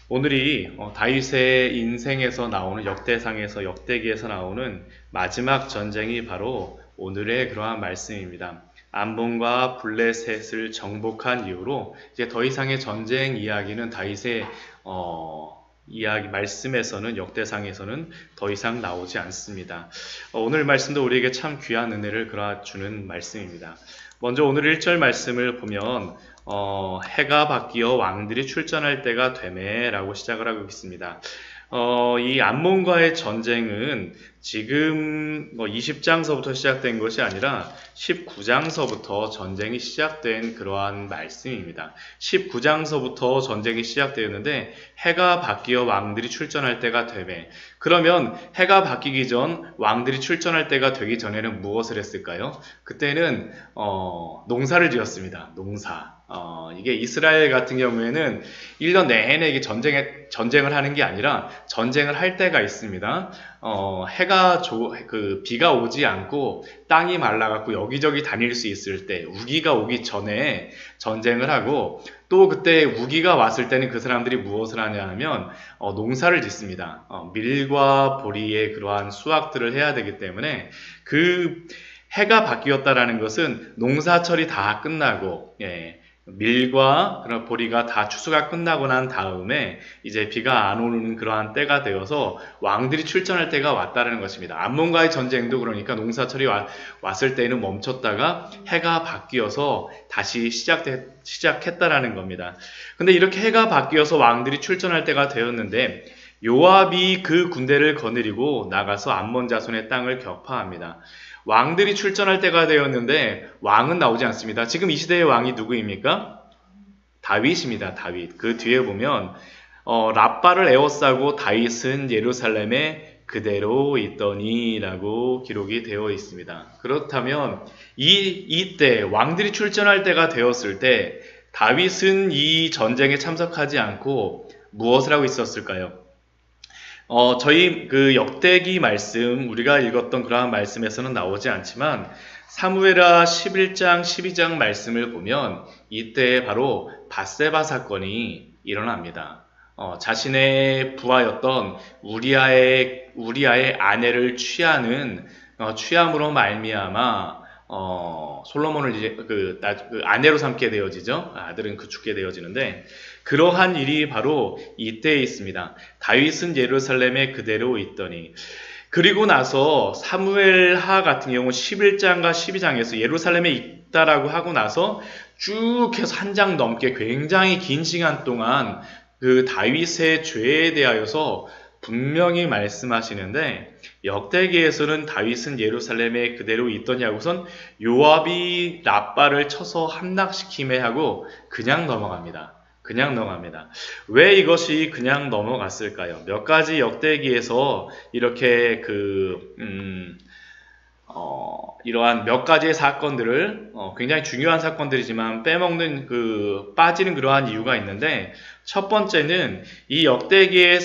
오늘이 다윗의 인생에서 나오는 역대상에서 역대기에서 나오는 마지막 전쟁이 바로 오늘의 그러한 말씀입니다. 암몬과 블레셋을 정복한 이후로 이제 더 이상의 전쟁 이야기는 다윗의 이야기 말씀에서는 역대상에서는 더 이상 나오지 않습니다. 오늘 말씀도 우리에게 참 귀한 은혜를 주는 말씀입니다. 먼저 오늘 1절 말씀을 보면 해가 바뀌어 왕들이 출전할 때가 되매 라고 시작을 하고 있습니다. 이 암몬과의 전쟁은 지금 20장서부터 시작된 것이 아니라 19장서부터 전쟁이 시작된 그러한 말씀입니다. 19장서부터 전쟁이 시작되었는데 해가 바뀌어 왕들이 출전할 때가 되매, 그러면 해가 바뀌기 전 왕들이 출전할 때가 되기 전에는 무엇을 했을까요? 그때는 농사를 지었습니다. 농사. 이게 이스라엘 같은 경우에는 1년 내내 이게 전쟁을 하는 게 아니라 전쟁을 할 때가 있습니다. 비가 오지 않고 땅이 말라갖고 여기저기 다닐 수 있을 때, 우기가 오기 전에 전쟁을 하고, 또 그때 우기가 왔을 때는 그 사람들이 무엇을 하냐 하면 농사를 짓습니다. 밀과 보리의 그러한 수확들을 해야 되기 때문에 해가 바뀌었다라는 것은 농사철이 다 끝나고, 밀과 그런 보리가 다 추수가 끝나고 난 다음에 이제 비가 안 오는 그러한 때가 되어서 왕들이 출전할 때가 왔다는 것입니다. 암몬과의 전쟁도 그러니까 농사철이 왔을 때는 멈췄다가 해가 바뀌어서 다시 시작했다라는 겁니다. 근데 이렇게 해가 바뀌어서 왕들이 출전할 때가 되었는데 요압이 그 군대를 거느리고 나가서 암몬 자손의 땅을 격파합니다. 왕들이 출전할 때가 되었는데 왕은 나오지 않습니다. 지금 이 시대의 왕이 누구입니까? 다윗입니다. 다윗. 그 뒤에 보면 랍바를 에워싸고 다윗은 예루살렘에 그대로 있더니 라고 기록이 되어 있습니다. 그렇다면 이때 왕들이 출전할 때가 되었을 때 다윗은 이 전쟁에 참석하지 않고 무엇을 하고 있었을까요? 저희 그 역대기 말씀, 우리가 읽었던 그러한 말씀에서는 나오지 않지만 사무엘하 11장, 12장 말씀을 보면 이때 바로 밧세바 사건이 일어납니다. 자신의 부하였던 우리아의 아내를 취함으로 말미암아 솔로몬을 이제 그 아내로 삼게 되어지죠. 아들은 죽게 되어지는데 그러한 일이 바로 이때에 있습니다. 다윗은 예루살렘에 그대로 있더니, 그리고 나서 사무엘하 같은 경우 11장과 12장에서 예루살렘에 있다라고 하고 나서 쭉 해서 한 장 넘게 굉장히 긴 시간 동안 그 다윗의 죄에 대하여서 분명히 말씀하시는데, 역대기에서는 다윗은 예루살렘에 그대로 있더냐고선 요압이 랍바를 쳐서 함락시킴에 하고 그냥 넘어갑니다. 왜 이것이 그냥 넘어갔을까요? 몇 가지 역대기에서 이렇게 이러한 몇 가지의 사건들을 굉장히 중요한 사건들이지만 빠지는 그러한 이유가 있는데, 첫 번째는 이 역대기의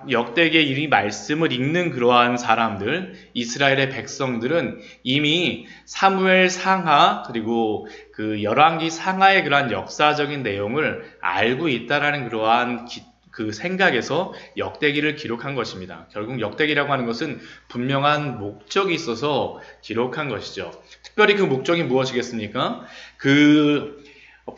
이 말씀을 읽는 그러한 사람들, 이스라엘의 백성들은 이미 사무엘 상하 그리고 그 열왕기 상하의 그러한 역사적인 내용을 알고 있다라는 그러한 그 생각에서 역대기를 기록한 것입니다. 결국 역대기라고 하는 것은 분명한 목적이 있어서 기록한 것이죠. 특별히 그 목적이 무엇이겠습니까? 그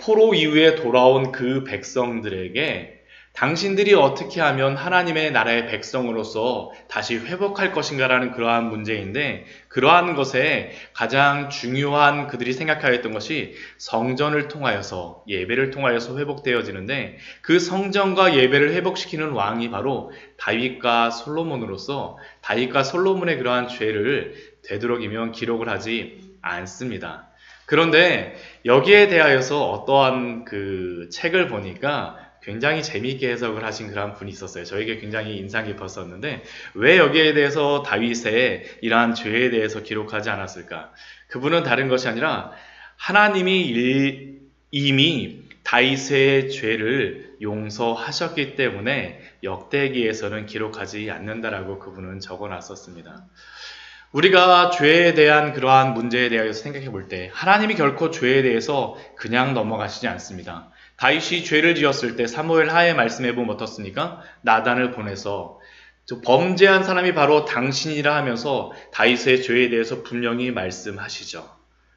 포로 이후에 돌아온 그 백성들에게 당신들이 어떻게 하면 하나님의 나라의 백성으로서 다시 회복할 것인가라는 그러한 문제인데, 그러한 것에 가장 중요한 그들이 생각하였던 것이 성전을 통하여서, 예배를 통하여서 회복되어지는데, 그 성전과 예배를 회복시키는 왕이 바로 다윗과 솔로몬으로서 다윗과 솔로몬의 그러한 죄를 되도록이면 기록을 하지 않습니다. 그런데 여기에 대하여서 어떠한 그 책을 보니까 굉장히 재미있게 해석을 하신 그런 분이 있었어요. 저에게 굉장히 인상 깊었었는데, 왜 여기에 대해서 다윗의 이러한 죄에 대해서 기록하지 않았을까? 그분은 다른 것이 아니라 하나님이 이미 다윗의 죄를 용서하셨기 때문에 역대기에서는 기록하지 않는다라고 그분은 적어놨었습니다. 우리가 죄에 대한 그러한 문제에 대해서 생각해 볼 때 하나님이 결코 죄에 대해서 그냥 넘어가시지 않습니다. 다윗이 죄를 지었을 때 사무엘 하에 말씀해 보면 어떻습니까? 나단을 보내서 범죄한 사람이 바로 당신이라 하면서 다윗의 죄에 대해서 분명히 말씀하시죠.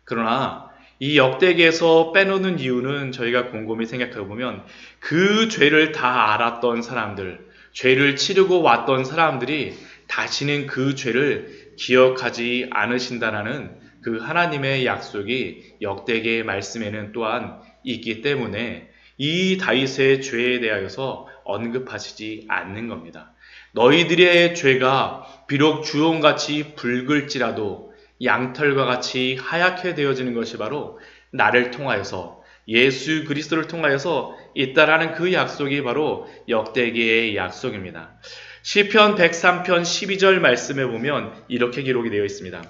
그러나 이 역대기에서 빼놓는 이유는 저희가 곰곰이 생각해 보면 그 죄를 다 알았던 사람들, 죄를 치르고 왔던 사람들이 다시는 그 죄를 기억하지 않으신다라는 그 하나님의 약속이 역대기의 말씀에는 또한 있기 때문에 이 다윗의 죄에 대하여서 언급하시지 않는 겁니다. 너희들의 죄가 비록 주홍같이 붉을지라도 양털과 같이 하얗게 되어지는 것이 바로 나를 통하여서 예수 그리스도를 통하여서 있다라는 그 약속이 바로 역대기의 약속입니다. 시편 103편 12절 말씀에 보면 이렇게 기록이 되어 있습니다.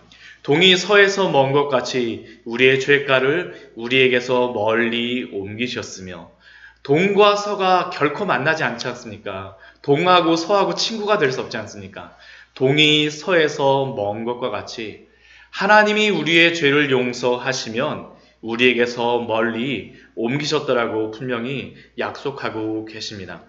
동이 서에서 먼 것 같이 우리의 죄가를 우리에게서 멀리 옮기셨으며 동과 서가 결코 만나지 않지 않습니까? 동하고 서하고 친구가 될 수 없지 않습니까? 동이 서에서 먼 것과 같이 하나님이 우리의 죄를 용서하시면 우리에게서 멀리 옮기셨더라고 분명히 약속하고 계십니다.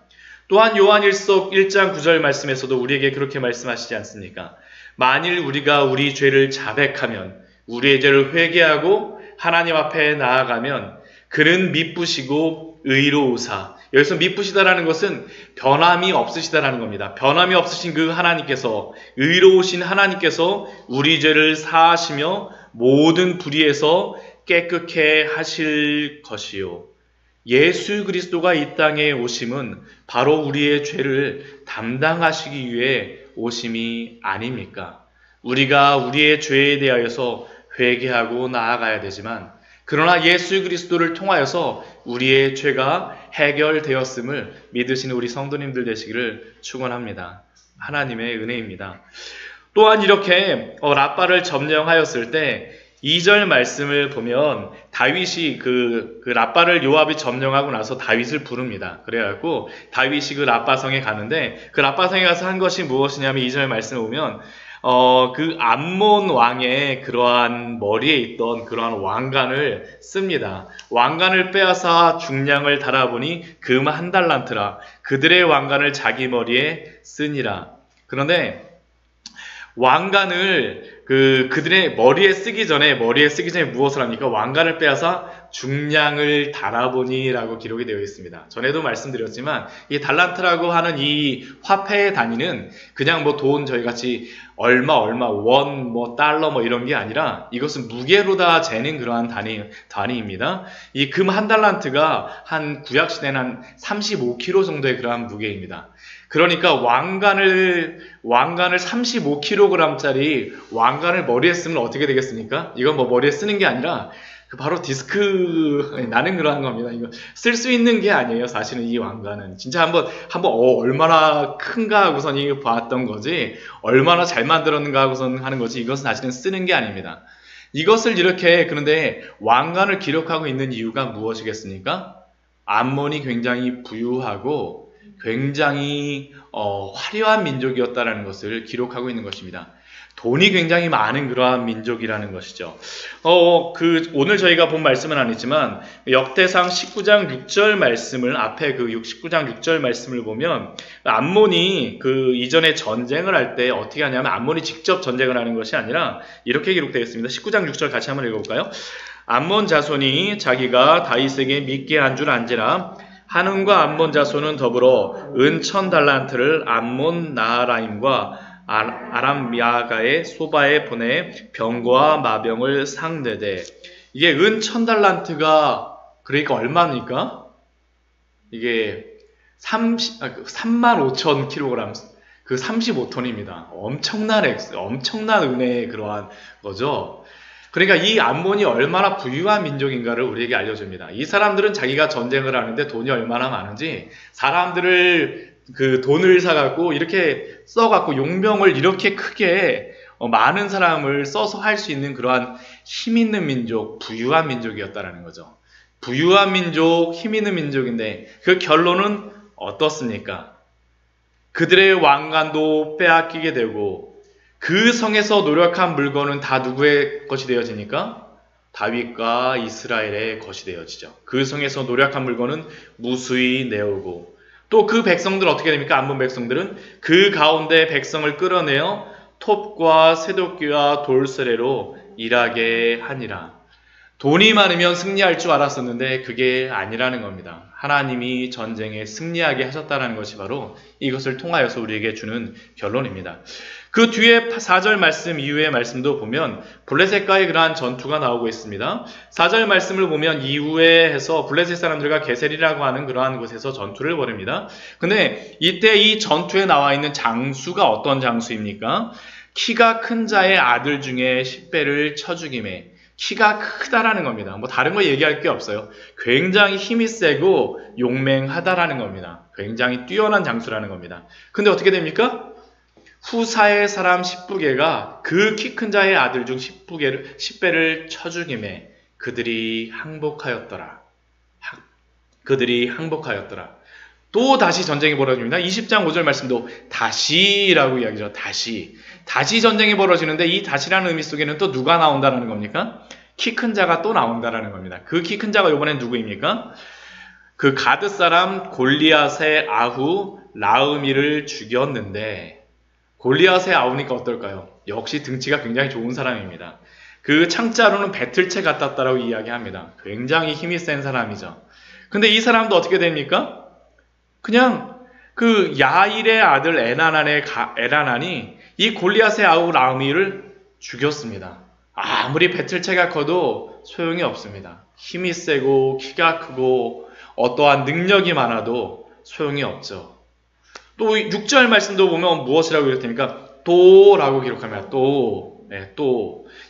또한 요한일서 1장 9절 말씀에서도 우리에게 그렇게 말씀하시지 않습니까? 만일 우리가 우리 죄를 자백하면 우리의 죄를 회개하고 하나님 앞에 나아가면 그는 미쁘시고 의로우사. 여기서 미쁘시다라는 것은 변함이 없으시다라는 겁니다. 변함이 없으신 그 하나님께서, 의로우신 하나님께서 우리 죄를 사하시며 모든 불의에서 깨끗게 하실 것이요. 예수 그리스도가 이 땅에 오심은 바로 우리의 죄를 담당하시기 위해 오심이 아닙니까? 우리가 우리의 죄에 대하여서 회개하고 나아가야 되지만 그러나 예수 그리스도를 통하여서 우리의 죄가 해결되었음을 믿으시는 우리 성도님들 되시기를 축원합니다. 하나님의 은혜입니다. 또한 이렇게 라빠를 점령하였을 때 2절 말씀을 보면 다윗이 그 라빠를 요압이 점령하고 나서 다윗을 부릅니다. 그래갖고 다윗이 그 라빠성에 가는데 그 라빠성에 가서 한 것이 무엇이냐면 2절 말씀을 보면 그 암몬 왕의 그러한 머리에 있던 그러한 왕관을 씁니다. 왕관을 빼앗아 중량을 달아보니 금 1달란트라. 그들의 왕관을 자기 머리에 쓰니라. 그런데 왕관을 그들의 머리에 쓰기 전에 무엇을 합니까? 왕관을 빼앗아 중량을 달아보니라고 기록이 되어 있습니다. 전에도 말씀드렸지만 이 달란트라고 하는 이 화폐의 단위는 그냥 뭐 돈 저희같이 얼마 원 달러 이런 게 아니라 이것은 무게로 다 재는 그러한 단위입니다. 이 금 1달란트가 한 구약시대는 한 35kg 정도의 그러한 무게입니다. 그러니까 왕관을 35kg짜리 왕관을 머리에 쓰면 어떻게 되겠습니까? 이건 뭐 머리에 쓰는 게 아니라 바로 디스크 나는 그러한 겁니다. 이거 쓸 수 있는 게 아니에요. 사실은 이 왕관은 진짜 한번 얼마나 큰가 하고선 이거 봤던 거지, 얼마나 잘 만들었는가 하고선 하는 거지, 이것은 사실은 쓰는 게 아닙니다. 이것을 이렇게, 그런데 왕관을 기록하고 있는 이유가 무엇이겠습니까? 암몬이 굉장히 부유하고 굉장히 화려한 민족이었다라는 것을 기록하고 있는 것입니다. 돈이 굉장히 많은 그러한 민족이라는 것이죠. 오늘 저희가 본 말씀은 아니지만 역대상 19장 6절 말씀을, 앞에 그 19장 6절 말씀을 보면 암몬이 그 이전에 전쟁을 할 때 어떻게 하냐면 암몬이 직접 전쟁을 하는 것이 아니라 이렇게 기록되어 있습니다. 19장 6절 같이 한번 읽어볼까요? 암몬 자손이 자기가 다윗에게 믿게 한 줄 안지라. 한음과 암몬 자손은 더불어 은 1000달란트를 암몬 나하라임과 아람 미아가의 소바에 보내 병거와 마병을 상대되. 이게 은 1000달란트가 그러니까 얼마입니까? 이게 35,000kg, 그 35톤입니다. 엄청난 은혜의 그러한 거죠. 그러니까 이 암몬이 얼마나 부유한 민족인가를 우리에게 알려줍니다. 이 사람들은 자기가 전쟁을 하는데 돈이 얼마나 많은지, 사람들을 그 돈을 사갖고 이렇게 써갖고 용병을 이렇게 크게 많은 사람을 써서 할 수 있는 그러한 힘 있는 민족, 부유한 민족이었다라는 거죠. 부유한 민족, 힘 있는 민족인데 그 결론은 어떻습니까? 그들의 왕관도 빼앗기게 되고 그 성에서 노력한 물건은 다 누구의 것이 되어지니까? 다윗과 이스라엘의 것이 되어지죠. 그 성에서 노력한 물건은 무수히 내오고 또 그 백성들 어떻게 됩니까? 암몬 백성들은 그 가운데 백성을 끌어내어 톱과 쇠도끼와 돌쇠례로 일하게 하니라. 돈이 많으면 승리할 줄 알았었는데 그게 아니라는 겁니다. 하나님이 전쟁에 승리하게 하셨다는 것이 바로 이것을 통하여서 우리에게 주는 결론입니다. 그 뒤에 4절 말씀 이후의 말씀도 보면 블레셋과의 그러한 전투가 나오고 있습니다. 4절 말씀을 보면 이후에 해서 블레셋 사람들과 게셀이라고 하는 그러한 곳에서 전투를 벌입니다. 근데 이때 이 전투에 나와 있는 장수가 어떤 장수입니까? 키가 큰 자의 아들 중에 10배를 쳐 죽임에 키가 크다라는 겁니다. 뭐 다른 거 얘기할 게 없어요. 굉장히 힘이 세고 용맹하다라는 겁니다. 굉장히 뛰어난 장수라는 겁니다. 근데 어떻게 됩니까? 후사의 사람 10부계가 그 키 큰 자의 아들 중 10배를 쳐 죽임에 그들이 항복하였더라. 그들이 항복하였더라. 또 다시 전쟁이 벌어집니다. 20장 5절 말씀도 다시라고 이야기죠. 다시 전쟁이 벌어지는데 이 다시라는 의미 속에는 또 누가 나온다는 겁니까? 키 큰 자가 또 나온다는 겁니다. 그 키 큰 자가 이번엔 누구입니까? 그 가드 사람 골리앗의 아후 라으미를 죽였는데 골리앗의 아우니까 어떨까요? 역시 등치가 굉장히 좋은 사람입니다. 그 창자로는 배틀채 같았다라고 이야기합니다. 굉장히 힘이 센 사람이죠. 근데 이 사람도 어떻게 됩니까? 그냥 그 야일의 아들 에나난이 이 골리앗의 아우 라우미를 죽였습니다. 아무리 배틀체가 커도 소용이 없습니다. 힘이 세고 키가 크고 어떠한 능력이 많아도 소용이 없죠. 또 6절 말씀도 보면 무엇이라고 기록됩니까? 또라고 기록합니다. 또.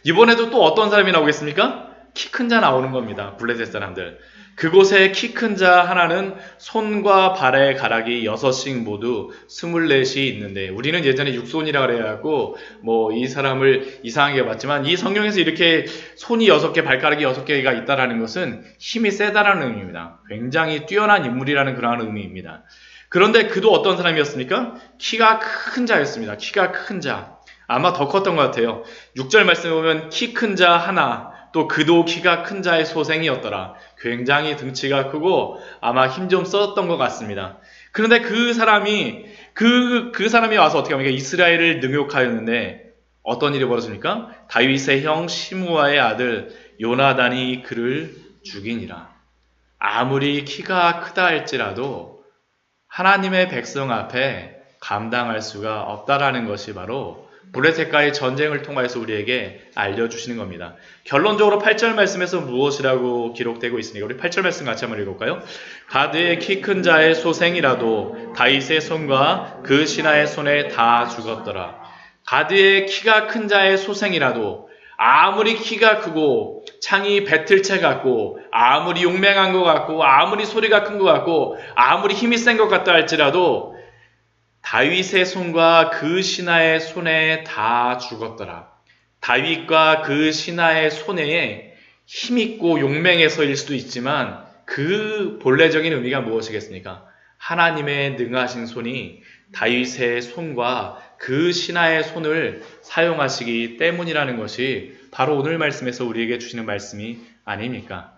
이번에도 또 어떤 사람이 나오겠습니까? 키 큰 자 나오는 겁니다. 블레셋 사람들. 그곳에 키 큰 자 하나는 손과 발의 가락이 6씩 모두 24이 있는데 우리는 예전에 육손이라 그래갖고 뭐 이 사람을 이상하게 봤지만 이 성경에서 이렇게 손이 6개 발가락이 6개가 있다라는 것은 힘이 세다라는 의미입니다. 굉장히 뛰어난 인물이라는 그러한 의미입니다. 그런데 그도 어떤 사람이었습니까? 키가 큰 자였습니다. 키가 큰 자. 아마 더 컸던 것 같아요. 6절 말씀에 보면 키 큰 자 하나 또 그도 키가 큰 자의 소생이었더라. 굉장히 등치가 크고 아마 힘 좀 썼던 것 같습니다. 그런데 그 사람이 와서 어떻게 합니까? 이스라엘을 능욕하였는데 어떤 일이 벌어집니까? 다윗의 형 시므아의 아들 요나단이 그를 죽이니라. 아무리 키가 크다 할지라도 하나님의 백성 앞에 감당할 수가 없다라는 것이 바로 블레셋과의 전쟁을 통해서 우리에게 알려주시는 겁니다. 결론적으로 8절 말씀에서 무엇이라고 기록되고 있으니까 우리 8절 말씀 같이 한번 읽어볼까요? 가드의 키 큰 자의 소생이라도 다윗의 손과 그 신하의 손에 다 죽었더라. 가드의 키가 큰 자의 소생이라도 아무리 키가 크고 창이 배틀채 같고 아무리 용맹한 것 같고 아무리 소리가 큰 것 같고 아무리 힘이 센 것 같다 할지라도 다윗의 손과 그 신하의 손에 다 죽었더라. 다윗과 그 신하의 손에 힘있고 용맹해서일 수도 있지만 그 본래적인 의미가 무엇이겠습니까? 하나님의 능하신 손이 다윗의 손과 그 신하의 손을 사용하시기 때문이라는 것이 바로 오늘 말씀에서 우리에게 주시는 말씀이 아닙니까?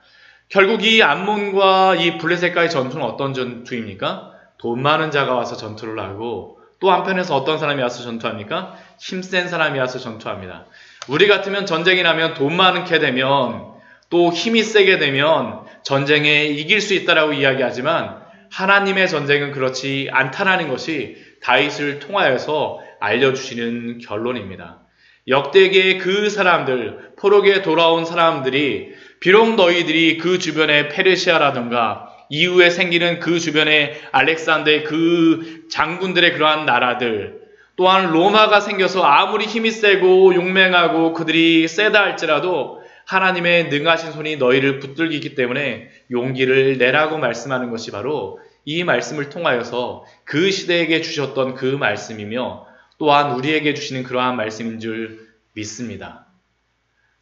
결국 이 암몬과 이 블레셋과의 전투는 어떤 전투입니까? 돈 많은 자가 와서 전투를 하고 또 한편에서 어떤 사람이 와서 전투합니까? 힘센 사람이 와서 전투합니다. 우리 같으면 전쟁이 나면 돈 많게 되면 또 힘이 세게 되면 전쟁에 이길 수 있다라고 이야기하지만 하나님의 전쟁은 그렇지 않다라는 것이 다윗을 통하여서 알려주시는 결론입니다. 역대기의 그 사람들, 포로기에 돌아온 사람들이 비록 너희들이 그 주변에 페르시아라든가 이후에 생기는 그 주변에 알렉산더의 그 장군들의 그러한 나라들 또한 로마가 생겨서 아무리 힘이 세고 용맹하고 그들이 세다 할지라도 하나님의 능하신 손이 너희를 붙들기 때문에 용기를 내라고 말씀하는 것이 바로 이 말씀을 통하여서 그 시대에게 주셨던 그 말씀이며 또한 우리에게 주시는 그러한 말씀인 줄 믿습니다.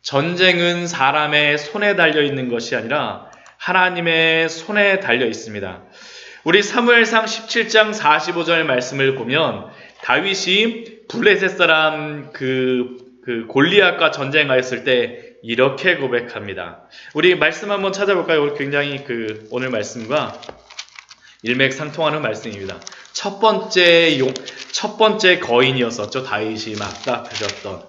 전쟁은 사람의 손에 달려 있는 것이 아니라 하나님의 손에 달려 있습니다. 우리 사무엘상 17장 45절 말씀을 보면 다윗이 블레셋 사람 그 골리앗과 전쟁하였을 때 이렇게 고백합니다. 우리 말씀 한번 찾아볼까요? 굉장히 오늘 말씀과 일맥상통하는 말씀입니다. 첫 번째 거인이었었죠. 다윗이 맞닥뜨렸던.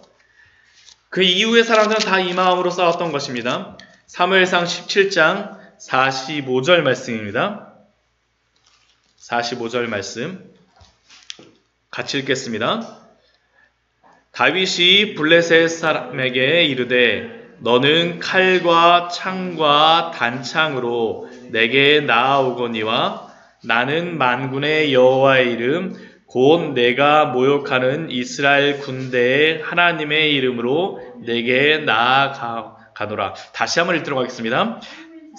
그 이후의 사람들은 다 이 마음으로 싸웠던 것입니다. 사무엘상 17장 45절 말씀입니다. 45절 말씀 같이 읽겠습니다. 다윗이 블레셋 사람에게 이르되 너는 칼과 창과 단창으로 내게 나아오거니와 나는 만군의 여호와의 이름 곧 내가 모욕하는 이스라엘 군대의 하나님의 이름으로 내게 나아가노라. 다시 한번 읽도록 하겠습니다.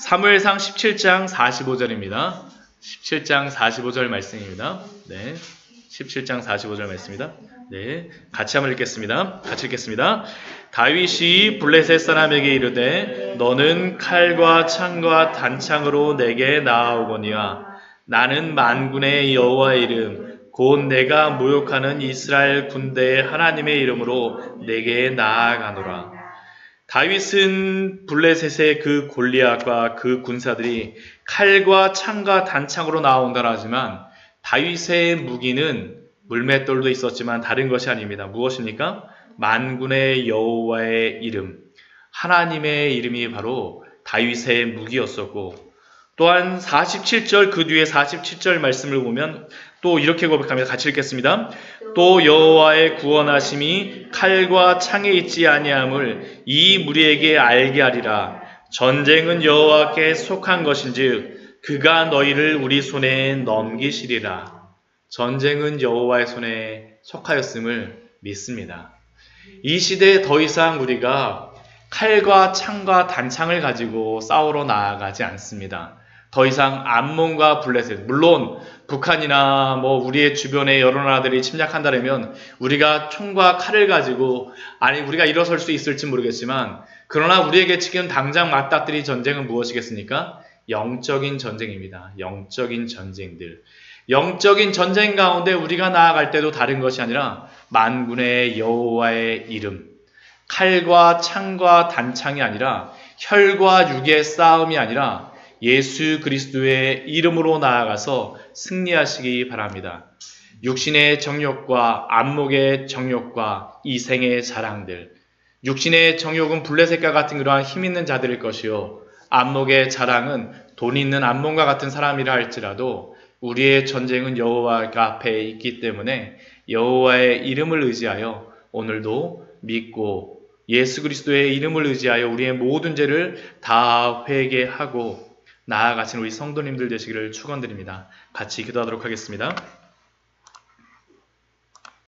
사무엘상 17장 45절입니다. 17장 45절 말씀입니다. 네, 17장 45절 말씀입니다. 네, 같이 한번 읽겠습니다. 같이 읽겠습니다. 다윗이 블레셋 사람에게 이르되 너는 칼과 창과 단창으로 내게 나아오거니와 나는 만군의 여호와의 이름 곧 내가 모욕하는 이스라엘 군대의 하나님의 이름으로 내게 나아가노라. 다윗은 블레셋의 그 골리앗과 그 군사들이 칼과 창과 단창으로 나온다라 하지만 다윗의 무기는 물맷돌도 있었지만 다른 것이 아닙니다. 무엇입니까? 만군의 여호와의 이름, 하나님의 이름이 바로 다윗의 무기였었고, 또한 47절 그 뒤에 47절 말씀을 보면 또 이렇게 고백합니다. 같이 읽겠습니다. 또 여호와의 구원하심이 칼과 창에 있지 아니함을 이 무리에게 알게 하리라. 전쟁은 여호와께 속한 것인즉 그가 너희를 우리 손에 넘기시리라. 전쟁은 여호와의 손에 속하였음을 믿습니다. 이 시대에 더 이상 우리가 칼과 창과 단창을 가지고 싸우러 나아가지 않습니다. 더 이상 암몬과 블레셋, 물론 북한이나 우리의 주변의 여러 나라들이 침략한다면 우리가 총과 칼을 가지고 우리가 일어설 수 있을지 모르겠지만, 그러나 우리에게 지금 당장 맞닥뜨릴 전쟁은 무엇이겠습니까? 영적인 전쟁입니다. 영적인 전쟁들. 영적인 전쟁 가운데 우리가 나아갈 때도 다른 것이 아니라 만군의 여호와의 이름, 칼과 창과 단창이 아니라 혈과 육의 싸움이 아니라 예수 그리스도의 이름으로 나아가서 승리하시기 바랍니다. 육신의 정욕과 안목의 정욕과 이생의 자랑들, 육신의 정욕은 블레셋과 같은 그러한 힘 있는 자들일 것이요, 안목의 자랑은 돈 있는 암몬과 같은 사람이라 할지라도 우리의 전쟁은 여호와 앞에 있기 때문에 여호와의 이름을 의지하여 오늘도 믿고 예수 그리스도의 이름을 의지하여 우리의 모든 죄를 다 회개하고 나아가신 우리 성도님들 되시기를 축원드립니다. 같이 기도하도록 하겠습니다.